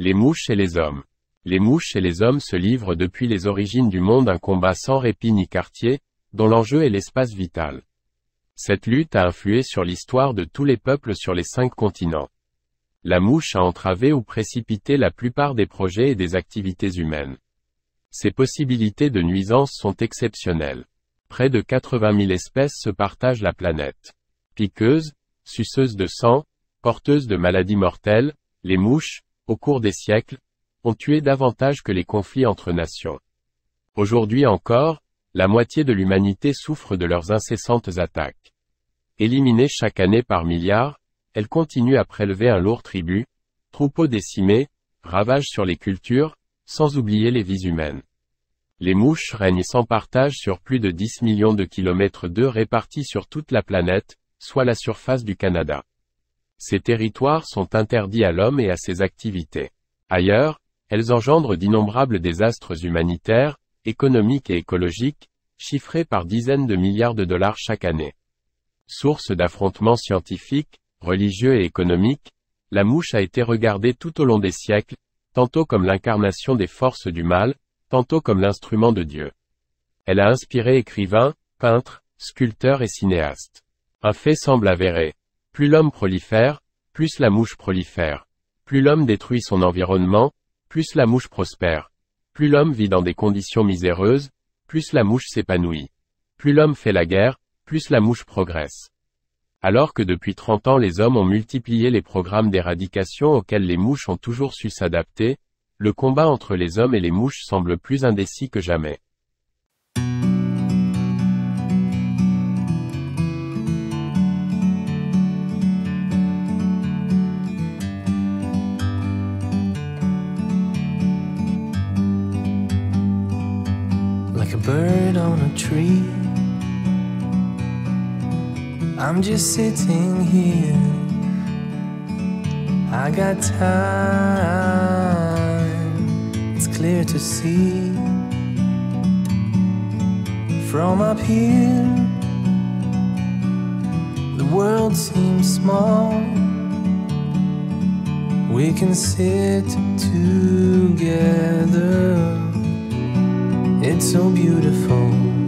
Les mouches et les hommes. Les mouches et les hommes se livrent depuis les origines du monde un combat sans répit ni quartier, dont l'enjeu est l'espace vital. Cette lutte a influé sur l'histoire de tous les peuples sur les 5 continents. La mouche a entravé ou précipité la plupart des projets et des activités humaines. Ses possibilités de nuisance sont exceptionnelles. Près de 80 000 espèces se partagent la planète. Piqueuses, suceuses de sang, porteuses de maladies mortelles, les mouches, au cours des siècles, ont tué davantage que les conflits entre nations. Aujourd'hui encore, la moitié de l'humanité souffre de leurs incessantes attaques. Éliminées chaque année par milliards, elles continuent à prélever un lourd tribut, troupeaux décimés, ravages sur les cultures, sans oublier les vies humaines. Les mouches règnent sans partage sur plus de 10 millions de kilomètres d'eux répartis sur toute la planète, soit la surface du Canada. Ces territoires sont interdits à l'homme et à ses activités. Ailleurs, elles engendrent d'innombrables désastres humanitaires, économiques et écologiques, chiffrés par dizaines de milliards de dollars chaque année. Source d'affrontements scientifiques, religieux et économiques, la mouche a été regardée tout au long des siècles, tantôt comme l'incarnation des forces du mal, tantôt comme l'instrument de Dieu. Elle a inspiré écrivains, peintres, sculpteurs et cinéastes. Un fait semble avéré. Plus l'homme prolifère, plus la mouche prolifère. Plus l'homme détruit son environnement, plus la mouche prospère. Plus l'homme vit dans des conditions miséreuses, plus la mouche s'épanouit. Plus l'homme fait la guerre, plus la mouche progresse. Alors que depuis 30 ans les hommes ont multiplié les programmes d'éradication auxquels les mouches ont toujours su s'adapter, le combat entre les hommes et les mouches semble plus indécis que jamais. Like a bird on a tree, I'm just sitting here. I got time, it's clear to see. From up here, the world seems small. We can sit together. It's so beautiful.